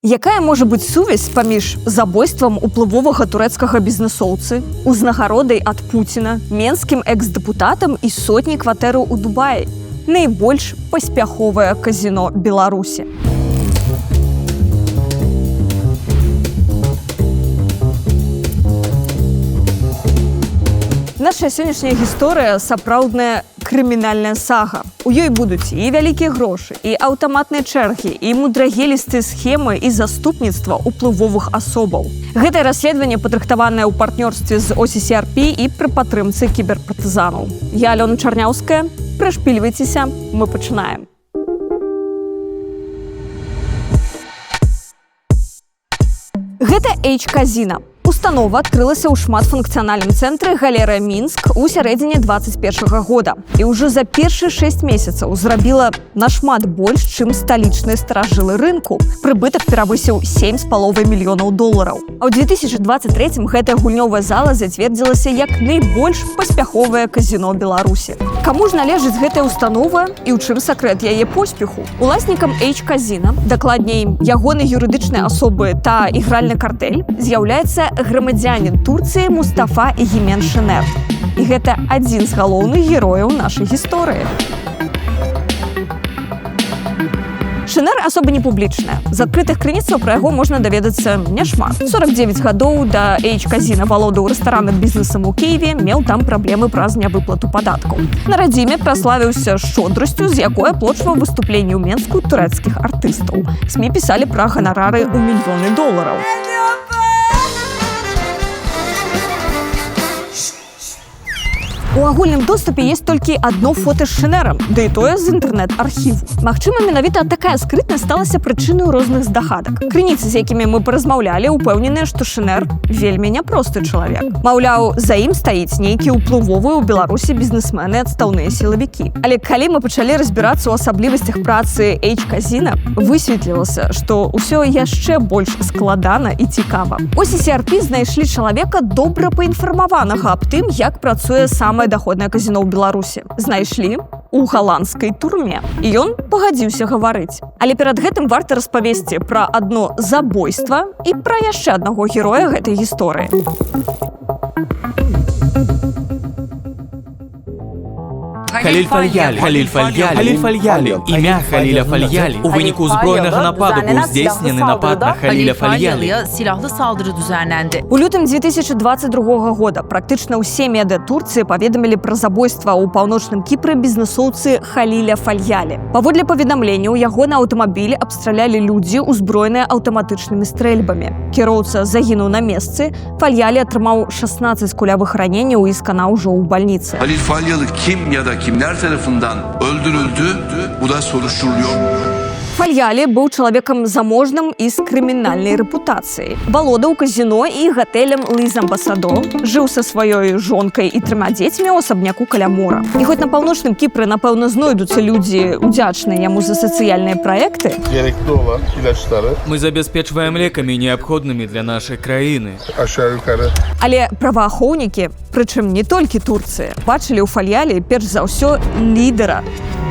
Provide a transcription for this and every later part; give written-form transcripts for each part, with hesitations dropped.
Якая можа быць сувязь паміж забойствам уплывовага турэцкага бізнесоўцы, узнагародай ад Пуціна, менскім экс-дэпутатам і сотняй кватэраў у Дубаі? Найбольш паспяховае казіно Беларусі. Наша сённяшняя гісторыя сапраўдная крымінальная сага. У ёй будуць і вялікія грошы, і аўтаматныя чэргі, і мудрагелістыя схемы і заступніцтва ўплывовых асобаў. Гэтае расследаванне падрыхтаванае ў партнёрстве з OCCRP і пры падтрымцы кіберпартызанаў. Я Алёна Чарняўская. Прышпільвайцеся, мы пачынаем. Гэта H-казіна. Установа адкрылася ў шматфункцыянальным цэнтры Галерыя Мінск у сярэдзіне 21 года. І ўжо за першыя 6 месяцаў зрабіла нашмат больш, чым сталічныя старажылы рынку. Прыбытак перавысіў $7,5 мільёнаў. А ў 2023 гэтая гульнёвая зала зацвердзілася як найбольш паспяховае казіно Беларусі. Каму ж належыць гэтая установа і ў чым сакрэт яе поспеху? Уласнікам H-казіна, дакладней, ягонай юрыдычнай асобы та ігральны картэль, з'яўляецца грамадзянін Турцыі Мустафа Егемен Шенер. І гэта адзін з галоўных герояў нашай гісторыі. Шенер асоба не публічная. З адкрытых крыніцаў пра яго можна даведацца няшмат. 49 гадоў да H-казіна валодаў рэстаранным бізнесам у Киеве, меў там праблемы праз нявыплату падаткаў. На радзіме праславіўся шчодрасцю, з якой аплочваў выступленні ў Менску турэцкіх артыстаў. СМІ пісалі пра ганарары ў мільёны долараў. У агульным доступе есть толькі адно фота з Шенерам, да і тое з інтэрнэт-архіву. Магчыма, менавіта такая скрытнасць сталася прычынай розных здагадак. Крыніцы, з якімі мы паразмаўлялі, упэўненыя, што Шенер вельмі няпросты чалавек. Маўляў, за ім стаіць нейкі ўплывовы ў Беларусі бізнесмены, адстаўныя сілавікі. Але калі мы пачалі разбірацца ў асаблівасцях працы H-казіна, высветлілася, што ўсё яшчэ больш складана і цікава. OCCRP знайшлі чалавека добра паінфармаванага аб тым, як працуе самае доходнае казіно ў Беларусі. Знайшлі у галандскай турме. І ён пагадзіўся гаварыць. Але перад гэтым варта распавесці пра адно забойства і пра яшчэ аднаго героя гэтай гісторыі. Халіль Фальялі. Імя Халіля Фальялі. У выніку ўзброенага нападу быў здзейснены напад на Халіля Фальялі. У лютым 2022 года практычна ўсе медыа Турцыі паведамілі пра забойства ў паўночным Кіпры бізнесоўцы Халіля Фальялі. Паводле паведамленняў, яго на аўтамабілі абстралялі людзі, узброеныя аўтаматычнымі стрэльбамі. Кіроўца загінуў на месцы, Фальялі атрымаў 16 кулявых раненняў і сканаў ужо ў бальніцы. Halil Falyalı kim ya da kimler tarafından öldürüldü? Bu da soruşturuluyor. Фальялі быў чалавекам заможным і з крымінальнай рэпутацыяй. Валодаў казіно і гатэлем Лиз Амбасадор, жыў са сваёй жонкай і 3 дзецьмі ў асабняку каля мора. І хоць на паўночным Кіпры, напэўна, знойдуцца людзі, удзячныя яму за сацыяльныя праекты, Мы забяспечваем лекамі, неабходнымі для нашай краіны. але праваахоўнікі, прычым не толькі Турцыі, бачылі ў Фальялі перш за ўсё лідара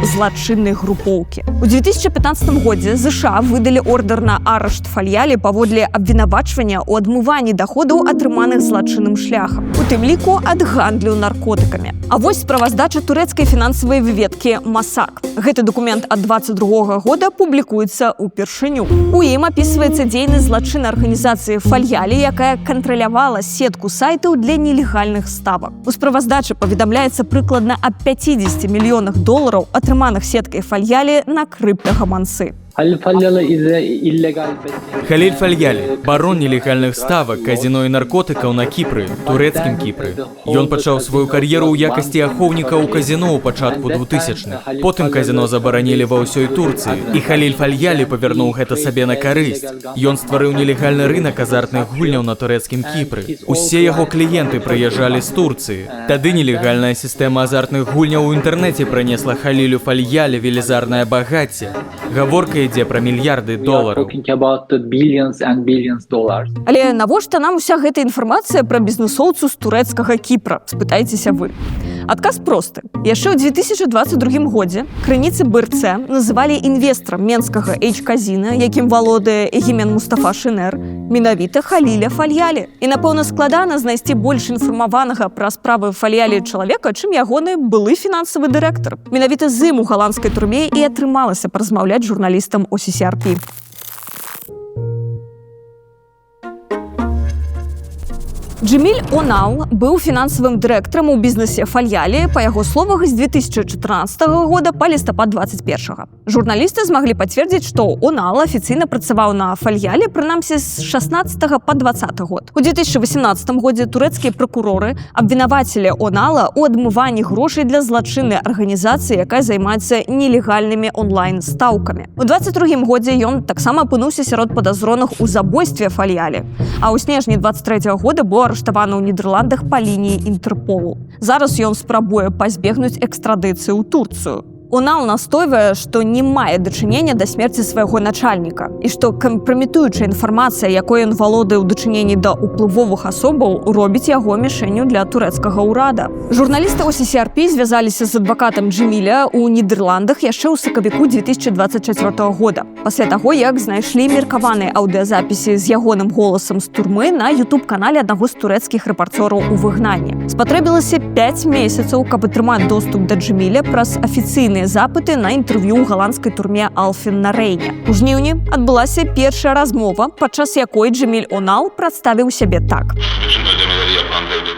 злачыннай групоўкі. У 2015 годзе ЗША выдалі ордэр на арышт Фальялі паводле абвінавачвання ў адмыванні даходаў, атрыманых злачынным шляхам, у тым ліку ад гандлю наркотыкамі. А вось справаздача турэцкай фінансавай выведкі Масак. Гэты дакумент ад 22 года публікуецца ўпершыню. У ім апісваецца дзейнасць злачыннай арганізацыі Фальялі, якая кантралявала сетку сайтаў для нелегальных ставак. У справаздачы паведамляецца прыкладна аб $50 мільёнах, атрыманых сеткай Фальялі на крыптагаманцы. Халіль Фальялі, барон нелегальных ставак, казіно і наркотыкаў на Кіпры, турэцкім Кіпры. Ён пачаў сваю кар'еру ў якасці ахоўніка ў казіно ў пачатку 2000-х. Потым казіно забаранілі ва ўсёй Турцыі, і Халіль Фальялі павярнуў гэта сабе на карысць. Ён стварыў нелегальны рынак азартных гульняў на турэцкім Кіпры. Усе яго кліенты прыязджалі з Турцыі. Тады нелегальная сістэма азартных гульняў у інтэрнэце прынесла Халілю Фальялі велізарнае багацце. Гаворка ідзе пра мільярды долараў. Але навошта нам уся гэта інфармацыя пра бізнесоўцу з турэцкага Кіпра, спытайцеся вы. Адказ просты. Яшчэ ў 2022 годзе крыніцы БРЦ называлі інвестарам менскага H-казіна, якім валодае эгемен Мустафа Шенер, менавіта Халіля Фальялі. І, напэўна, складана знайсці больш інфармаванага пра справы Фальялі чалавека, чым ягоны былы фінансавы дырэктар. Менавіта з ім у галандскай турме і атрымалася паразмаўляць журналістам OCCRP. Джеміль Онал быў фінансавым дырэктарам у бізнесе Фальялі, па яго словах, з 2014 года па лістапад 21. Журналісты змаглі пацвердзіць, што Онал афіцыйна працаваў на Фальялі, прынамсі, з 16 па 20 год. У 2018 годзе турэцкія пракуроры абвінавацілі Онала ў адмыванні грошай для злачыннай арганізацыі, якая займаецца нелегальнымі онлайн-стаўкамі. У 22 годзе ён таксама апынуўся сярод падазроных у забойстве Фальялі, а ў снежні 23 года быў арыштаваны ў Нідерландах па лініі Інтэрполу. Зараз ён спрабуе пазбегнуць экстрадыцыі ў Турцыю. Онал настойвае, што не мае дачынення да смерці свайго начальніка і што кампраметуючая інфармацыя, якой ён валодае ў дачыненні да ўплывовых асобаў, робіць яго мішэнню для турэцкага ўрада. Журналісты OCCRP звязаліся з адвакатам Джеміля ў Нідерландах яшчэ ў сакавіку 2024 года, пасля таго, як знайшлі меркаваныя аўдыёзапісы з ягоным голасам з турмы на YouTube-канале аднаго з турэцкіх рэпарцёраў у выгнанні. Спатрэбілася 5 месяцаў, каб атрымаць доступ да Джеміля праз афіцыйныя запыты на інтэрв'ю ў галандскай турме Алфен на Рэйне. У жніўні адбылася першая размова, падчас якой Джеміль Онал прадставіў сябе так.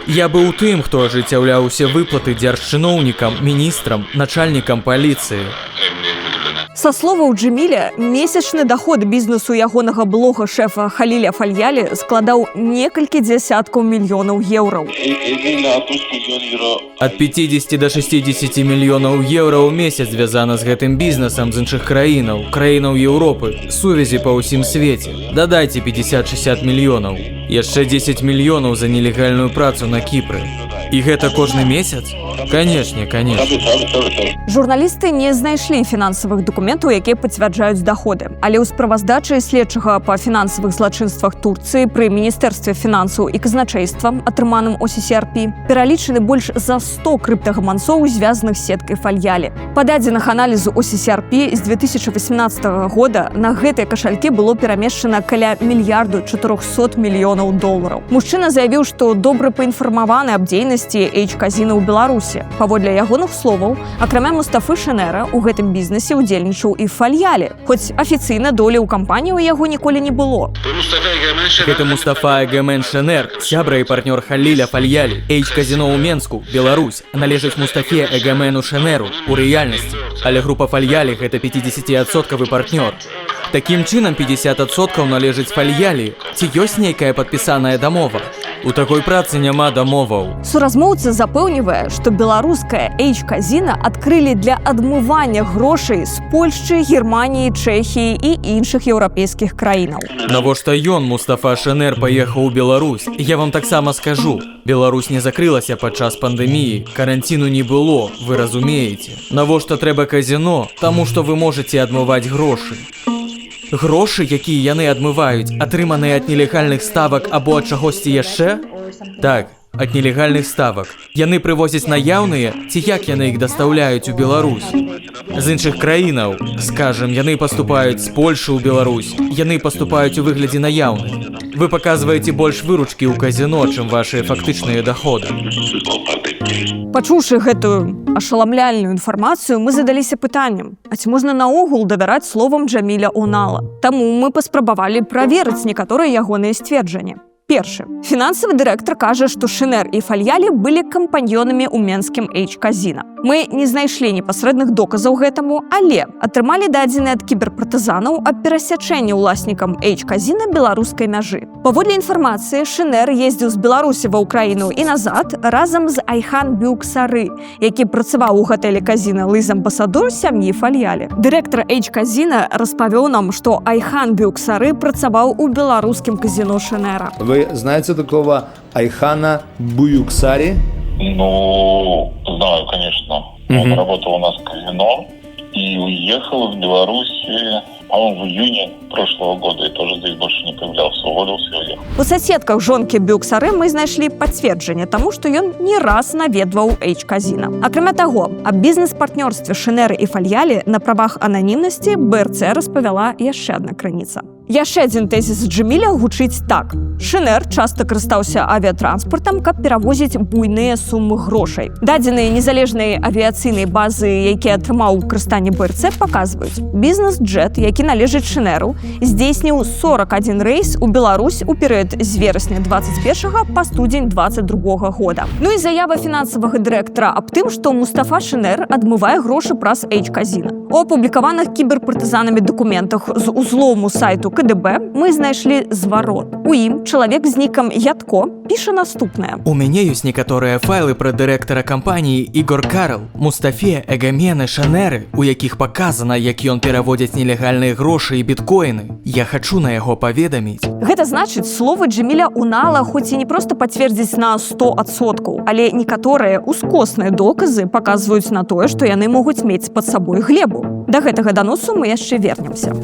Я быў тым, хто ажыццяўляў усе выплаты дзяржчыноўнікам, міністрам, начальнікам паліцыі. Са словаў Джеміля, месячны даход бізнесу ягонага блога шэфа Халіля Фальялі складаў некалькі дзясяткаў мільёнаў еўраў. Ад 50 до 60 мільёнаў еўра ў месяц звязана з гэтым бізнесам з іншых краінаў, краінаў Еўропы, сувязі па ўсім свеце. Дадайце 50-60 мільёнаў. Яшчэ 10 мільёнаў за нелегальную працу на Кіпры. І гэта кожны месяц? Канешне, канешне. Журналісты не знайшлі фінансавых дакументаў, якія пацвярджаюць даходы. Але ў справаздачы следчага па фінансавых злачынствах Турцыі пры Міністэрстве фінансаў і казначэйства, атрыманым OCCRP, пералічаны больш за 100 крыптагаманцоў, звязаных з сеткай Фальялі. Па дадзеных аналізу OCCRP з 2018 года на гэтыя кашалькі было перамешчана каля $1,400 мільёнаў. Мужчына заявіў, што добра паінфармаваны аб дзейнасці H-казіна ў Беларусі. Паводле ягоных словаў, акрамя Мустафы Шенера, у гэтым бізнесе удзельнічаў і Фальялі, хоць афіцыйна долі ў кампаніі ў яго ніколі не было. Гэта Мустафа Эгемен Шенер, сябра і партнёр Халіля Фальялі. H-казіно ў Менску, Беларусь, належыць Мустафе Эгемену Шенеру у рэальнасці, але група Фальялі – гэта 50% партнёр. Такім чынам 50% належыць Фальялі. Ці ёсць нейкая падпісаная дамова? У такой працы няма дамоваў. Суразмоўца запэўнівае, што беларускае H-казіна адкрылі для адмывання грошай з Польшчы, Германіі, Чэхіі і іншых еўрапейскіх краінаў. Навошта ён, Мустафа Шенер, паехаў у Беларусь? Я вам таксама скажу. Беларусь не закрылася падчас пандэміі, каранціну не было, вы разумееце. Навошта трэба казіно? Таму што вы можаце адмываць грошы. Грошы, якія яны адмываюць, атрыманыя ад нелегальных ставак або ад чагосьці яшчэ? Так, ад нелегальных ставак. Яны прывозяць наяўныя, ці як яны іх дастаўляюць у Беларусь? З іншых краінаў, скажам, яны паступаюць з Польшы ў Беларусь, яны паступаюць у выглядзе наяўных. Вы паказваеце больш выручкі ў казіно, чым вашыя фактычныя даходы. Пачуўшы гэтую ашаламляльную інфармацыю, мы задаліся пытаннем, а ці можна наогул давяраць словам Джеміля Онала? Таму мы паспрабавалі праверыць некаторыя ягоныя сцверджанні. Першы. Фінансавы дырэктар кажа, што Шенер і Фальялі былі кампаньёнамі ў менскім H-казіна. Мы не знайшлі непасрэдных доказаў гэтаму, але атрымалі дадзеныя ад кіберпартызанаў аб перасячэнні ўласнікам H-казіна беларускай мяжы. Паводле інфармацыі, Шенер ездзіў з Беларусі ва Ўкраіну і назад разам з Айхан Бюксары, які працаваў у гатэлі казіна лыз-амбасадор сям'і Фальялі. Дырэктар H-казіна распавёў нам, што Айхан Бюксары працаваў у беларускім казіно Шенера. Вы знаете такого Айхана Бюксари? Ну, знаю, конечно. Он работал у нас в казино и уехал в Беларусь А он в июне прошлого года и тоже здесь больше не появлялся, уволился и уехал. У соседках жонкі Бюксары мы знайшлі пацверджанне таму, што ён не раз наведваў H-казіна. Акрамя таго, аб бізнес-партнёрстве Шэнеры і Фальялі на правах ананімнасці БРЦ распавяла яшчэ адна крыніца. Яшчэ адзін тэзіс Джэміля гучыць так. Шэнер часта карыстаўся авіятранспартам, каб перавозіць буйныя сумы грошай. Дадзеныя незалежнай авіяцыйнай базы, якія атрымаў у карыстанні БРЦ, паказваюць. Бізнес-джет, які належыць Шэнеру, здзейсніў 41 рэйс у Беларусь у перыяд з верасня 21 па студзень 22 года. Ну і заява фінансавага дырэктара аб тым, што Мустафа Шэнер адмывае грошы праз H-казіна. У апублікаваных кіберпартызанамі дакументах з узлому сайту КДБ мы знайшлі зварот. У ім чалавек з нікам Ядко піша наступнае. У мяне ёсць некаторыя файлы пра дырэктара кампаніі Ігор Карл, Мустафе, Эгамена, Шэнеры, у якіх паказана, як ён пераводзіць нелегальныя грошы і біткоіны. Я хачу на яго паведаміць. Гэта значыць, словы Джэміля Унала хоць і не проста пацвердзіць на 100%, але некаторыя ускосныя доказы паказваюць на тое, што яны могуць мець пад сабой глебу. Да гэтага даносу мы яшчэ вернемся.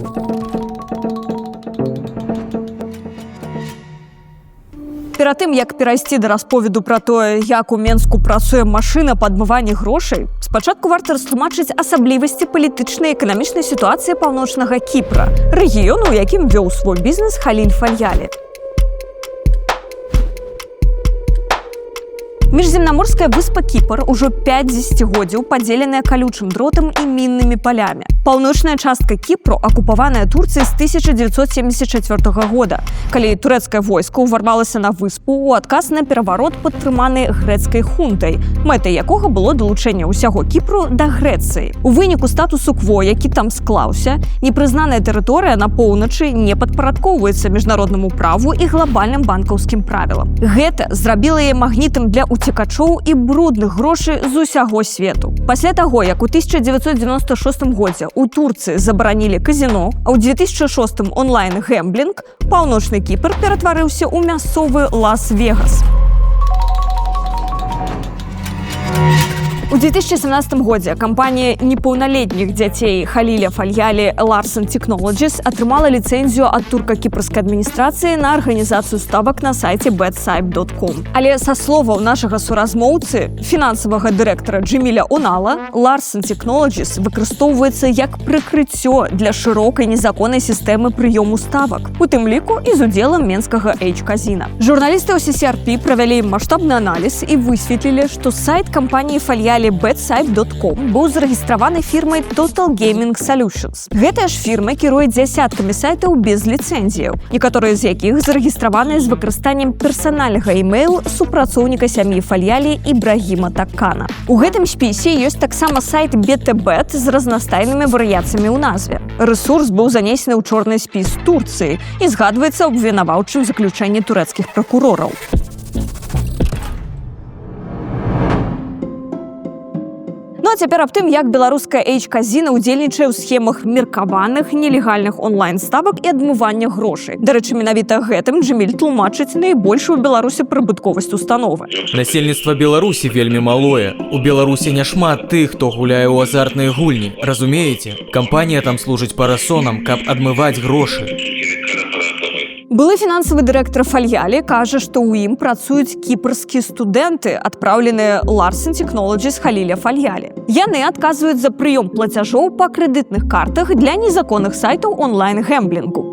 Перад тым, як перайсці да расповеду пра тое, як у Менску працуе машына па адмыванні грошай, спачатку варта растлумачыць асаблівасці палітычнай і эканамічнай сітуацыі паўночнага Кіпра, рэгіёну, у якім вёў свой бізнес Халіль Фальялі. Міжземнаморская выспа Кіпр ужо 5 дзесяцігоддзяў падзеленая калючым дротам і міннымі палямі. Паўночная частка Кіпру акупаваная Турцыяй з 1974 года, калі турэцкае войска ўварвалася на выспу ў адказ на пераварот, падтрыманы грэцкай хунтай, мэтай якога было далучэнне ўсяго Кіпру да Грэцыі. У выніку статусу кво, які там склаўся, непрызнаная тэрыторыя на поўначы не падпарадкоўваецца міжнароднаму праву і глобальным банкаўскім правілам. Гэта зрабіла яе магнітам для уцекачоў і брудных грошай з усяго свету. Пасля таго, як у 1996 годзе у Турцыі забаранілі казино, а ў 2006 онлайн-гэмблінг, паўночны Кіпр ператварыўся ў мясцовы Лас-Вегас. У 2017 годзе кампанія непаўналетніх дзяцей Халіля Фальялі Larsen Technologies атрымала ліцэнзію ад турка-кіпрскай адміністрацыі на арганізацыю ставак на сайце betsite.com. Але са словаў нашага суразмоўцы, фінансавага дырэктара Джэміля Унала, Larsen Technologies выкарыстоўваецца як прыкрыццё для шырокай незаконнай сістэмы прыёму ставак, у тым ліку і з удзелам менскага H-казіна. Журналісты ў CCRP правялі маштабны аналіз і высветлілі, што сайт кампаніі Фальялі betsite.com быў зарэгістраваны фірмай Total Gaming Solutions. Гэтая ж фірма кіруе дзясяткамі сайтаў без ліцэнзіяў, некаторыя з якіх зарэгістраваныя з выкарыстаннем персанальнага імэйл супрацоўніка сям'і Фальялі Ібрагіма Таккана. У гэтым спісе ёсць таксама сайт BetaBet з разнастайнымі варыяцыямі ў назве. Рэсурс быў занесены ў чорны спіс Турцыі і згадваецца ў абвінаваўчым заключэнні турэцкіх пракурораў. Ну а цяпер аб тым, як беларуская H-казіна ўдзельнічае ў схемах меркаваных нелегальных онлайн-ставак і адмывання грошай. Дарэчы, менавіта гэтым Джэміль тлумачыць найбольшую ў Беларусі прыбытковасць установы. Насельніцтва Беларусі вельмі малое. У Беларусі няшмат тых, хто гуляе ў азартныя гульні. Разумееце? Кампанія там служыць парасонам, каб адмываць грошы. Былы фінансавы дырэктар Фальялі кажа, што ў ім працуюць кіпрскія студэнты, адпраўленыя Larsen Technologies Халіля Фальялі. Яны адказваюць за прыём плацяжоў па крэдытных картах для незаконных сайтаў онлайн-гэмблінгу.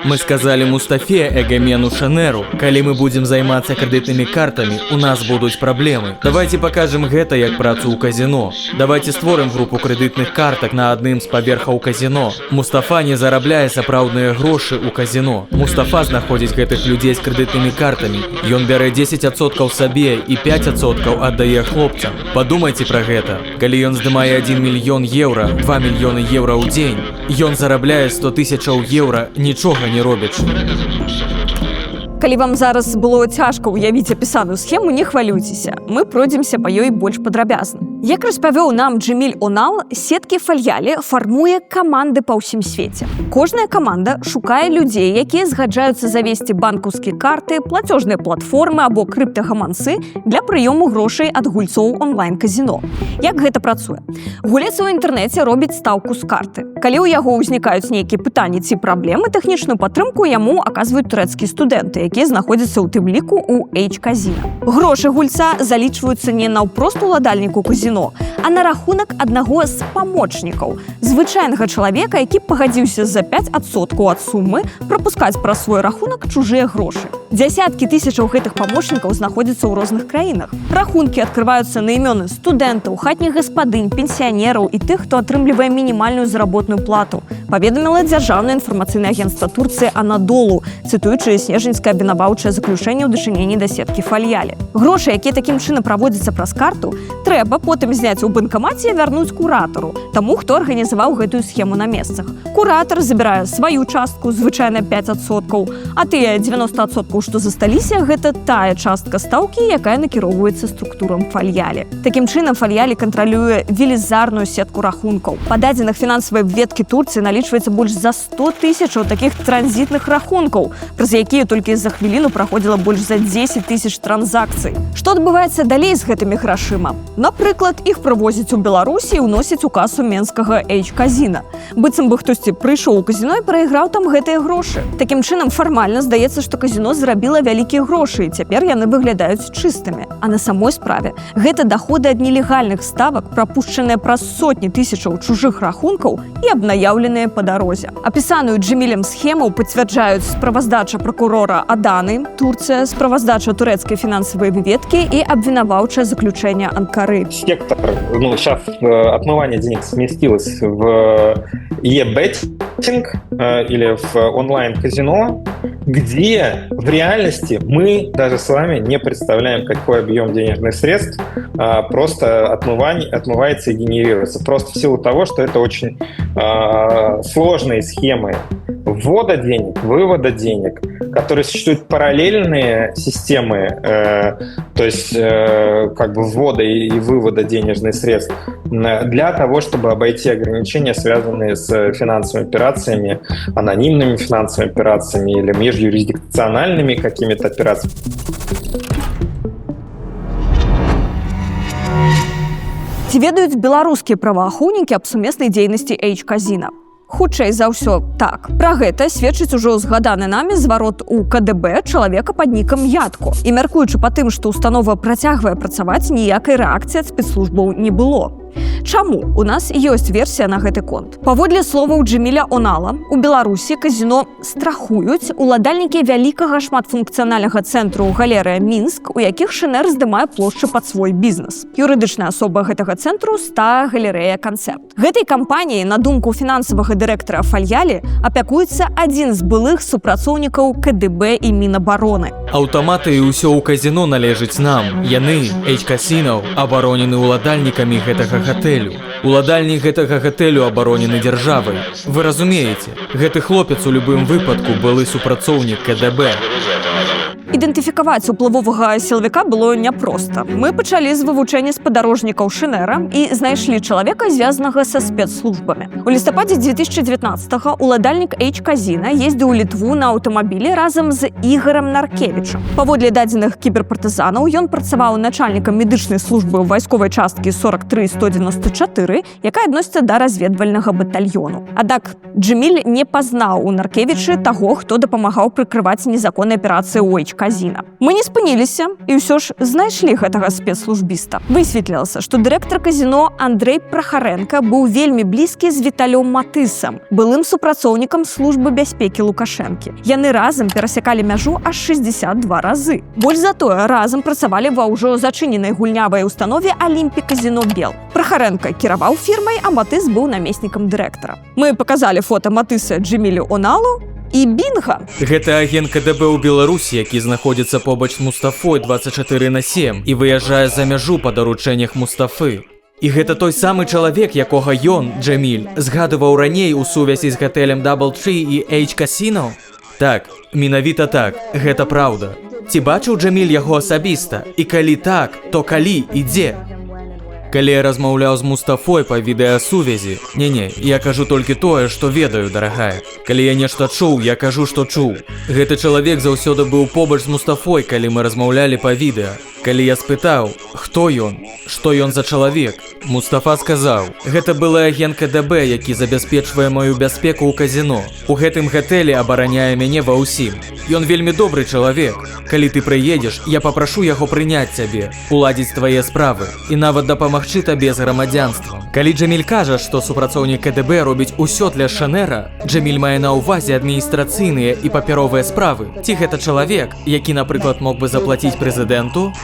Мы сказали Мустафе, Эгомену, Шэнеру, калі мы будзем займацца крэдытнымі картамі, у нас будуць праблемы. Давайте пакажем гэта як працу ў казино. Давайте створым групу крэдытных картак на адным з паверхаў казино. Мустафа не зарабляе сапраўдныя грошы ў казино. Мустафа знаходзіць гэтых людзей з крэдытнымі картамі. Ён бярэ 10% сабе і 5% аддае хлопцам. Падумайце пра гэта. Калі ён здымае 1 мільён еўра, 2 мільёны еўра ў дзень, ён зарабляе 100 000 еўра, нічога не робячы. Калі вам зараз было цяжка ўявіць апісаную схему, не хвалюйцеся. Мы пройдземся па ёй больш падрабязна. Як распавёў нам Джеміль Онал, сеткі Фальялі фармуе каманды па ўсім свеце. Кожная каманда шукае людзей, якія згаджаюцца завесці банкаўскія карты, плацёжныя платформы або крыптагаманцы для прыёму грошай ад гульцоў онлайн-казіно. Як гэта працуе? Гулец у інтэрнэце робіць стаўку з карты. Калі ў яго ўзнікаюць нейкія пытанні ці праблемы, тэхнічную падтрымку яму аказваюць турэцкія студэнты, якія знаходзяцца ў тым ліку ў H-казіна. Грошы гульца залічваюцца не наўпрост уладальніку казіно, а на рахунак аднаго з памочнікаў, звычайнага чалавека, які пагадзіўся за 5% ад сумы прапускаць праз свой рахунак чужыя грошы. Дзясяткі тысячаў гэтых памочнікаў знаходзяцца ў розных краінах. Рахункі адкрываюцца на імёны студэнтаў, хатніх гаспадынь, пенсіянераў і тых, хто атрымлівае мінімальную заработную плату, паведаміла дзяржаўнае інфармацыйнае агенцтва Турцыі Анадолу, цытуючы снежаньскае абвінаваўчае заключэнне ў дачыненні да сеткі Фальялі. Грошы, якія такім чынам праводзяцца праз карту, трэба потым зняць у банкамаце і вярнуць куратару, таму, хто арганізаваў гэтую схему на месцах. Куратар забірае сваю частку, звычайна 5%, а тыя 90%, што засталіся, гэта тая частка стаўкі, якая накіроўваецца структурам Фальялі. Такім чынам Фальялі кантралюе велізарную сетку рахункаў. Па дадзеных фінансавай абвесткі Турцыі налічваецца больш за 100 тысячаў такіх транзітных рахункаў, праз якія толькі за хвіліну праходзіла больш за 10 тысяч транзакцый. Што адбываецца далей з гэтымі грашыма? Напрыклад, іх прывозяць у Беларусі і ўносяць у касу менскага H-казіна. Быццам бы хтосьці прыйшоў у казіно і прайграў там гэтыя грошы. Такім чынам фармальна здаецца, што казіно зрабіла вялікія грошы, і цяпер яны выглядаюць чыстымі. А на самой справе гэта даходы ад нелегальных ставак, прапушчаныя праз сотні тысячаў чужых рахункаў і абнаяўленыя па дарозе. Апісаную Джемілем схему пацвярджаюць справаздача пракурора Аданы, Турцыя, справаздача турэцкай фінансавай выведкі і абвінаваўчае заключэнне Анкары. Сектор, сейчас отмывание денег сместилось в e-betting или в онлайн-казино, где в реальности мы даже с вами не представляем, какой объем денежных средств просто отмывается и генерируется. Просто в силу того, что это очень сложные схемы ввода денег, вывода денег, которые существуют параллельные системы, то есть как бы ввода и вывода денежных средств для того, чтобы обойти ограничения, связанные с финансовыми операциями, анонимными финансовыми операциями или межюрисдикциональными какими-то операциями. Ці ведаюць беларускія праваахоўнікі аб сумеснай дзейнасці H-казіна? Хутчэй за ўсё, так. Пра гэта сведчыць ужо згаданы намі зварот у КДБ чалавека пад нікам Ядко. І мяркуючы па тым, што установа працягвае працаваць, ніякай рэакцыі ад спецслужбаў не было. Чаму? У нас ёсць версія на гэты конт. Паводле словаў Джеміля Онала, у Беларусі казіно страхуюць уладальнікі вялікага шматфункцыянальнага цэнтру «Галерыя Мінск», у якіх Шынер здымае плошчы пад свой бізнес. Юрыдычная асоба гэтага цэнтру стала галерэя «Канцэпт». Гэтай кампаніяй, на думку фінансавага дырэктара Фальялі, апякуецца адзін з былых супрацоўнікаў КДБ і Мінабароны. Аўтаматы і ўсё ў казіно належыць нам. Яны, H-касінаў, абаронены уладальнікамі гэтага гатэлю. Уладальнік гэтага гатэлю абаронены дзяржавай. Вы разумееце, гэты хлопец у любым выпадку былы супрацоўнік КДБ. Ідэнтыфікаваць уплывовага сілавіка было няпроста. Мы пачалі з вывучэння спадарожнікаў Шынера і знайшлі чалавека, звязанага са спецслужбамі. У лістападзе 2019-го уладальнік H-казіна ездзіў у Літву на аўтамабілі разам з Ігарам Наркевічам. Паводле дадзеных кіберпартызанаў, ён працаваў начальнікам медычнай службы ў вайсковай часткі 43-194, якая адносіцца да разведвальнага батальёну. Аднак Джеміль не пазнаў у Наркевічы таго, хто дапамагаў прыкрываць незаконныя аперацыі ў H-казіна. Мы не спыніліся і ўсё ж знайшлі гэтага спецслужбіста. Высветлілася, што дырэктар казіно Андрэй Прахаренка быў вельмі блізкі з Віталём Матысам, былым супрацоўнікам службы бяспекі Лукашэнкі. Яны разам перасякалі мяжу аж 62 разы. Больш за тое, разам працавалі ва ўжо зачыненай гульнявай установе «Алімпік-казіно Бел». Прахаренка кіраваў фірмай, а Матыс быў намеснікам дырэктара. Мы паказалі фота Матыса Джемілю Оналу, і бінга! Гэта агент КДБ ў Беларусі, які знаходзіцца побач Мустафой 24/7 і выязджае за мяжу па даручэннях Мустафы. І гэта той самы чалавек, якога ён, Джеміль, згадываў раней у сувязі з гатэлем Даблтрі і H-касінаў. Так, менавіта так, гэта праўда. Ці бачыў Джаміль яго асабіста? І калі так, то калі і дзе? Калі я размаўляў з Мустафой па відэасувязі, не, я кажу толькі тое, што ведаю, дарагая. Калі я нешта чуў, я кажу, што чуў. Гэты чалавек заўсёды быў побач з Мустафой, калі мы размаўлялі па відэа. Калі я спытаў, хто ён, што ён за чалавек, Мустафа сказаў: гэта былы агент КДБ, які забяспечвае маю бяспеку ў казіно. У гэтым гатэлі абараняе мяне ва ўсім. Ён вельмі добры чалавек. Калі ты прыедзеш, я папрашу яго прыняць цябе, уладзіць твае справы і нават дапамагчы табе з грамадзянствам. Калі Джаміль кажа, што супрацоўнік КДБ робіць усё для Шанера, Джаміль мае на ўвазе адміністрацыйныя і папяровыя справы. Ці гэта чалавек, які, напрыклад, мог бы заплаціць прэзідэнту?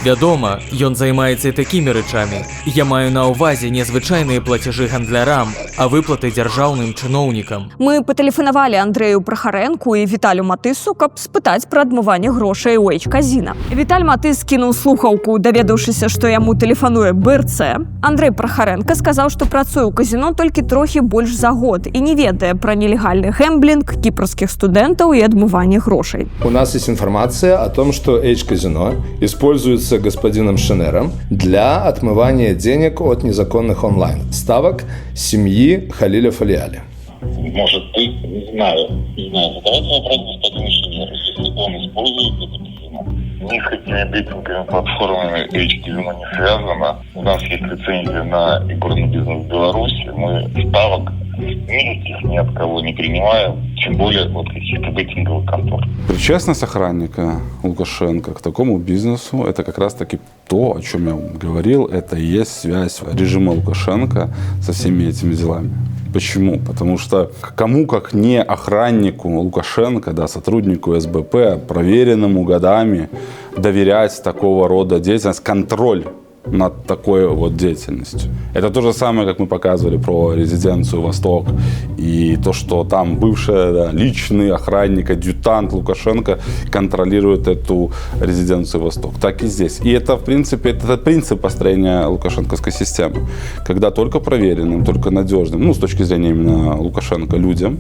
Вядома, ён займаецца і такімі рэчамі. Я маю на ўвазе незвычайныя плацяжы гандлярам, а выплаты дзяржаўным чыноўнікам. Мы патэлефанавалі Андрэю Прахарэнку і Віталю Матысу, каб спытаць пра адмыванне грошай у H-казіна. Віталь Матыс кінуў слухаўку, даведаўшыся, што яму тэлефануе БРЦ. Андрэй Прахарэнка сказаў, што працуе ў казіно толькі трохі больш за год і не ведае пра нелегальны гэмблінг, кіпрскіх студэнтаў і адмыванне грошай. У нас есть информация о том, что H-казино используется господином Шенером для отмывания денег от незаконных онлайн-ставок семьи Халиля Фалиали. Может быть, не знаю. Задавайте вопрос господину Шенеру, если он использует это казино. Ни с какими беттинговыми платформами H-казино не связано. У нас есть лицензия на игорный бизнес в Беларуси. Мы ставок никаких ни от кого не принимаем, тем более вот каких-то беттинговых контор. Причастность охранника Лукашенко к такому бизнесу – это как раз-таки то, о чем я говорил, это и есть связь режима Лукашенко со всеми этими делами. Почему? Потому что кому, как не охраннику Лукашенко, да, сотруднику СБП, проверенному годами, доверять такого рода деятельность, контроль над такой вот деятельностью. Это то же самое, как мы показывали про резиденцию «Восток» и то, что там бывший личный охранник, адъютант Лукашенко контролирует эту резиденцию «Восток». Так и здесь. И это, в принципе, это принцип построения лукашенковской системы. Когда только проверенным, только надежным, с точки зрения именно Лукашенко, людям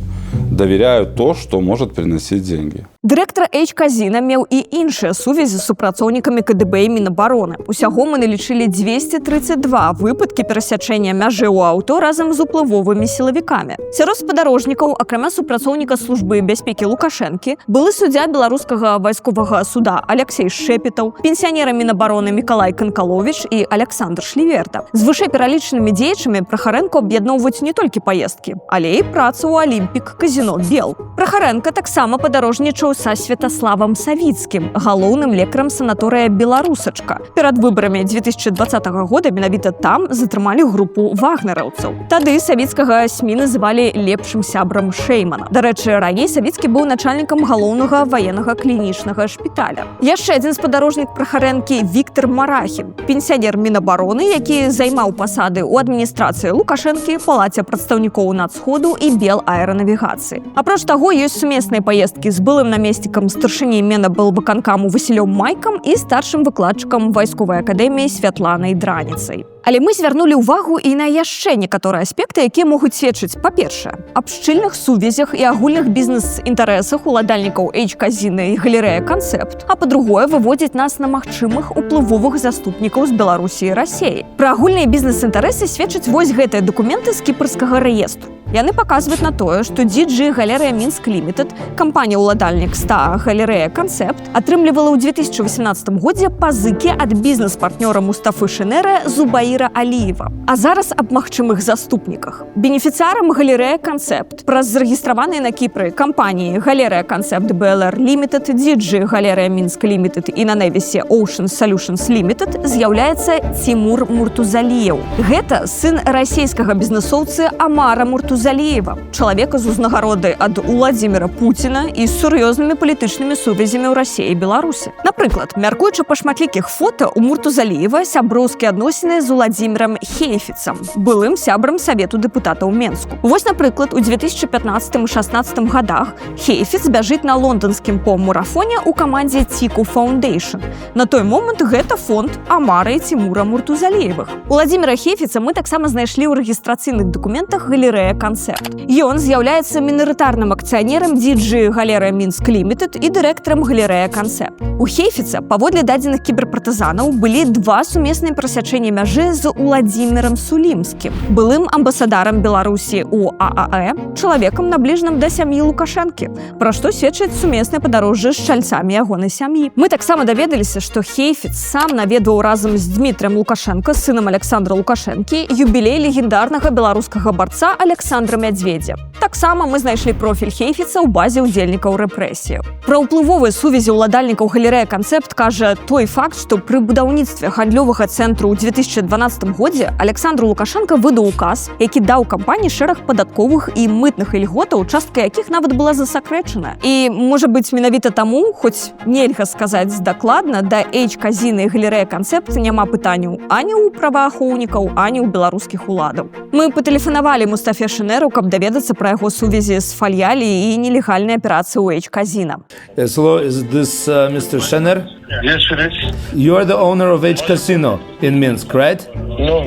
доверяют то, что может приносить деньги. Дырэктар H-казіна меў і іншыя сувязі з супрацоўнікамі КДБ і Мінабароны. Усяго мы налічылі 232 выпадкі перасячэння мяжы ў аўто разам з уплывовымі сілавікамі. Сярод спадарожнікаў, акрамя супрацоўніка службы бяспекі Лукашэнкі, былы суддзя беларускага вайсковага суда Алексей Шепетаў, пенсіянеры Мінабароны Мікалай Канкаловіч і Александр Шліверта. З вышэйпералічанымі дзеячамі Прахарэнка аб'ядноўваюць не толькі паездкі, але і працу ў Алімпік казіно Бел. Прахарэнка таксама падарожнічаў са Святаславам Савіцкім, галоўным лекарам санаторыя «Беларусачка». Перад выбарамі 2020 года менавіта там затрымалі групу вагнераўцаў. Тады Савіцкага СМІ называлі лепшым сябрам Шэймана. Дарэчы, раней Савіцкі быў начальнікам галоўнага ваеннага клінічнага шпіталя. Яшчэ адзін спадарожнік Прахарэнкі Віктор Марахін, пенсіянер Мінабароны, які займаў пасады ў адміністрацыі Лукашэнкі, палаце прадстаўнікоў Нацсходу і Белаэранавігацыі. Апроч таго, ёсць сумесныя паездкі з былым намеснікам старшыні Менабалбаканкаму Васілём Майкам і старшым выкладчыкам вайсковай акадэміі Святланай Драніцай. Але мы звярнулі ўвагу і на яшчэ некаторыя аспекты, якія могуць сведчыць, па-першае, аб шчыльных сувязях і агульных бізнес-інтарэсах уладальнікаў H-казіна і галерэя «Канцэпт», а па-другое, выводзіць нас на магчымых уплывовых заступнікаў з Беларусі і Расіі. Пра агульныя бізнес-інтарэсы сведчаць вось гэтыя дакументы з кіпрскага рэестру. Яны паказваюць на тое, што DG галерэя Мінск Лімітэд, кампанія-ўладальнік ста галерэя «Канцэпт», атрымлівала ў 2018 годзе пазыкі ад бізнес-партнёра Мустафы Шенера Зубаіра Аліева. А зараз аб магчымых заступніках. Бенефіцыарам галерэя «Канцэпт» праз зарэгістраваныя на Кіпры кампаніі галерэя «Канцэпт БЛР Лімітэд», DG галерэя Мінск Лімітэд і на Невісе Ocean Solutions Limited з'яўляецца Тимур Муртузаліеў. Гэта сын расійскага бізнесоўцы Амара Муртузаліева, чалавека з узнагароды ад Уладзіміра Пуціна і з сур'ёзнымі палітычнымі сувязямі ў Расіі і Беларусі. Напрыклад, мяркуючы па шматлікіх фота, у Муртузаліева сяброўскія адносіны з Уладзімірам Хейфіцам, былым сябрам Савету дэпутатаў Менску. Вось, напрыклад, у 2015-16 годах Хейфіц бяжыць на лонданскім пом-марафоне ў камандзе Tiku Foundation. На той момант гэта фонд Амара і Тимура Муртузалеевых. Уладзіміра Хейфіца мы таксама знайшлі ў рэгістрацыйных дакументах галерэя «Канцэпт». Ён з'яўляецца мінарытарным акцыянерам DG Галерыя Мінск Лімітэд і дырэктарам галерэя «Канцэпт». У Хейфіца, паводле дадзеных кіберпартызанаў, былі два сумесныя перасячэнні мяжы з Уладзімірам Сулімскім, былым амбасадарам Беларусі у ААЭ, чалавекам набліжаным да сям'і Лукашэнкі, пра што сведчыць сумеснае падарожжа з чальцамі ягонай сям'і. Мы таксама даведаліся, што Хейфіц сам наведваў разам з Дмітрыем Лукашенко, сынам Александра Лукашэнкі, юбілей легендарнага беларускага барца Александра Мядзведзя. Таксама мы знайшлі профіль Хейфіца ў базе ўдзельнікаў рэпрэсіяў. Пра ўплывовыя сувязі ўладальнікаў галерэя «Канцэпт» кажа той факт, што пры будаўніцтве гандлёвага цэнтру ў 2012 годзе Александр Лукашенко выдаў указ, які даў кампаніі шэраг падатковых і мытных ільготаў, частка якіх нават была засакрэчана. І, можа быць, менавіта таму, хоць нельга сказаць дакладна, да H-казіны і галерэя «Канцэпт» няма пытанняў ані ў праваахоўнікаў, ані ў беларускіх уладаў. Мы патэлефанавалі Мустафе Шенеру, каб даведацца пра яго сувязі з фальялі і нелегальнай аперацыі ў H-казіна. Yes, hello, is this Mr. Shener? Yes, it is. You are the owner of H Casino in Minsk, right? No.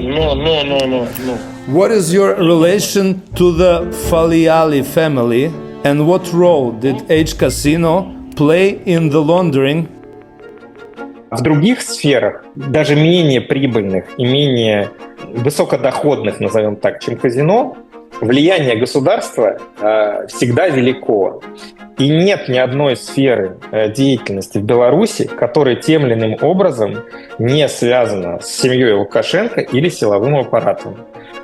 What is your relation to the Falyali family, and what role did H Casino play in the laundering? В других сферах, даже менее прибыльных и менее высокодоходных, назовем так, чем казино, влияние государства всегда велико. И нет ни одной сферы деятельности в Беларуси, которая тем или иным образом не связана с семьей Лукашенко или силовым аппаратом.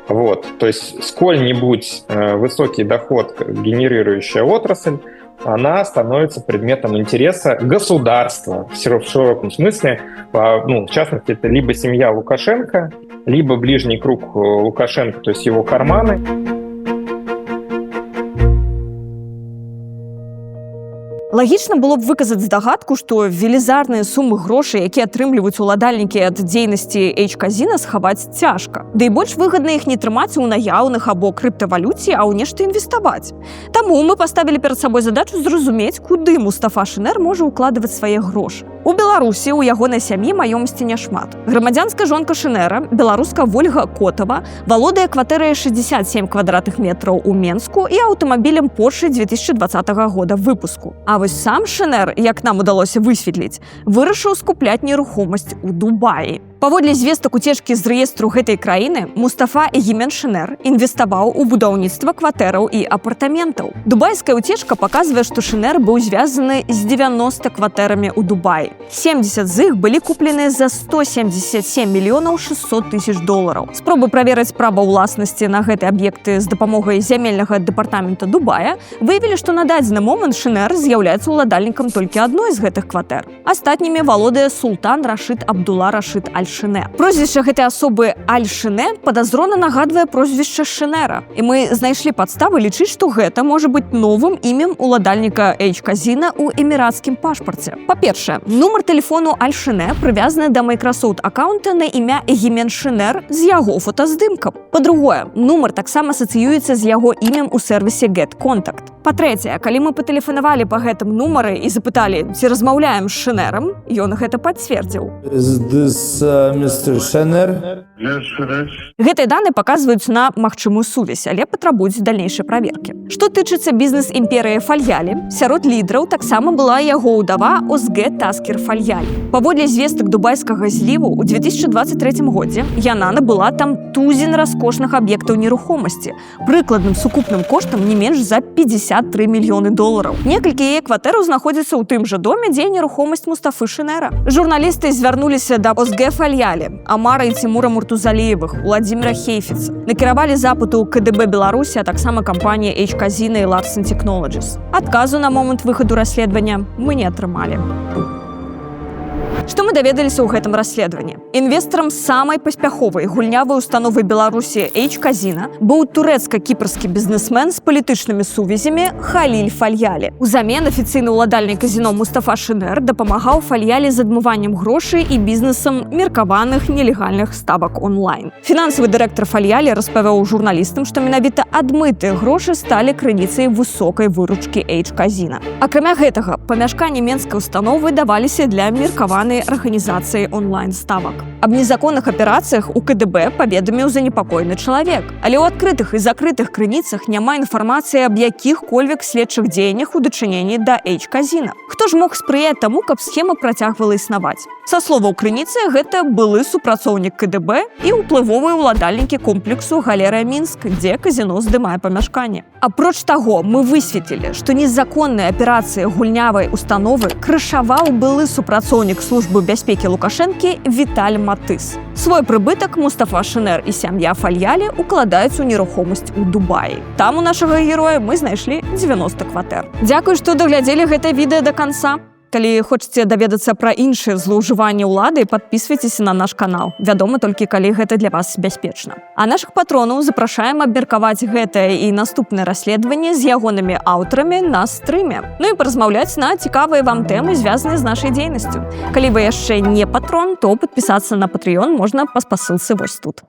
Вот. То есть сколь-нибудь высокий доход генерирующая отрасль, она становится предметом интереса государства в широком смысле. В частности, это либо семья Лукашенко, либо ближний круг Лукашенко, то есть его карманы. Лагічна было б выказаць здагадку, што велізарныя сумы грошай, якія атрымліваюць уладальнікі ад дзейнасці H-казіна, схаваць цяжка. Да і больш выгадна іх не трымаць у наяўных або крыптавалюце, а ў нешта інвеставаць. Таму мы паставілі перад сабой задачу зразумець, куды Мустафа Шенер можа ўкладваць свае грошы. У Беларусі ў ягонай сям'і маёмасці няшмат. Грамадзянская жонка Шенера, беларуска Вольга Котава, валодае кватэрай 67 квадратных метраў у Менску і аўтамабілем Porsche 2020 года выпуску. А вось сам Шенер, як нам удалося высветліць, вырашыў скупляць нерухомасць у Дубаі. Паводле звестак уцечкі з рэестру гэтай краіны, Мустафа Егимен Шенер інвеставаў у будаўніцтва кватэраў і апартаментаў. Дубайская уцечка паказвае, што Шенер быў звязаны з 90 кватэрамі ў Дубаі. 70 з іх былі купленыя за 177 мільёнаў 600 тысяч долараў. Спробы праверыць права ўласнасці на гэтыя аб'екты з дапамогай зямельнага дэпартамента Дубая выявілі, што на дадзены момант Шенер з'яўляецца ўладальнікам толькі адной з гэтых кватэр. Астатнімі валодае Султан Рашид Абдулла Рашид Аль-Шене. Прозвішча гэтай асобы Аль-Шене падазрона нагадвае прозвішча Шенера. І мы знайшлі падставы лічыць, што гэта можа быць новым імем уладальніка H-казіна ў эміратскім пашпарце. Па-першае, нумар тэлефону Аль-Шене прывязаны да Microsoft аккаунта на імя Егимен Шенер з яго фотаздымкам. Па-другое, нумар таксама асацыюецца з яго імем у сервісе GetContact. Па-трэцяе, калі мы патэлефанавалі па гэтым нумары і запыталі, ці размаўляем з Шенерам, ён гэта пацвердзіў. Is this Mr. Shener? Yes, it is. Гэтыя даныя паказваюць на магчымую сувязь, але патрабуюць далейшай праверкі. Што тычыцца бізнес-імперыі Фальялі, сярод лідараў таксама была яго ўдава Озге Таскер Фальялі. Паводле звестак дубайскага зліву, у 2023 годзе яна набыла там тузін раскошных аб'ектаў нерухомасці, прыкладным сукупным коштам не менш за 53 мільёны долараў. Некалькі яе кватэраў знаходзяцца ў тым жа доме, дзе нерухомасць Мустафы Шенера. Журналісты звярнуліся да Озге Фальялі, Амара і Тимура Муртузалеевых, Уладзіміра Хейфіца. Накіравалі запыты ў КДБ Беларусі, а таксама кампанія H-казіна і Larsen Technologies. Адказу на момант выхаду расследавання мы не атрымалі. Што мы даведаліся ў гэтым расследаванні? Інвестарам самай паспяховай гульнявай установы Беларусі H-казіна быў турэцка-кіпрскі бізнесмен з палітычнымі сувязямі Халіль Фальялі. Узамен афіцыйны ўладальнік казіно Мустафа Шинер дапамагаў Фальялі з адмываннем грошай і бізнесам меркаваных нелегальных ставак онлайн. Фінансавы дырэктар Фальялі распавёў журналістам, што менавіта адмытыя грошы сталі крыніцай высокай выручкі H-казіна. Акрамя гэтага, памяшканні менскай установы даваліся для меркаванай арганізацыі онлайн-ставак. Аб незаконных аперацыях у КДБ паведаміў занепакоены чалавек. Але ў адкрытых і закрытых крыніцах няма інфармацыі аб якіх-кольвек следчых дзеяннях у дачыненні да H-казіна. Хто ж мог спрыяць таму, каб схема працягвала існаваць? Са словаў крыніцы, гэта былы супрацоўнік КДБ і ўплывовыя ўладальнікі комплексу Галерыя Мінск, дзе казіно здымае памяшканне. Апроч таго, мы высветлілі, што незаконныя аперацыі гульнявай установы крышаваў былы супрацоўнік службы бяспекі Лукашэнкі Віталь Матыс. Свой прыбытак Мустафа Шинер і сям'я Фальялі укладаюць у нерухомасць у Дубаі. Там у нашага героя мы знайшлі 90 кватэр. Дзякуй, што даглядзелі гэта відэа да канца. Калі хочаце даведацца пра іншыя злоўжыванні ўлады, падпісвайцеся на наш канал. Вядома, толькі калі гэта для вас бяспечна. А нашых патронаў запрашаем абмеркаваць гэтае і наступнае расследаванне з ягонымі аўтарамі на стрыме. Ну і паразмаўляць на цікавыя вам тэмы, звязаныя з нашай дзейнасцю. Калі вы яшчэ не патрон, то падпісацца на Patreon можна па спасылцы вось тут.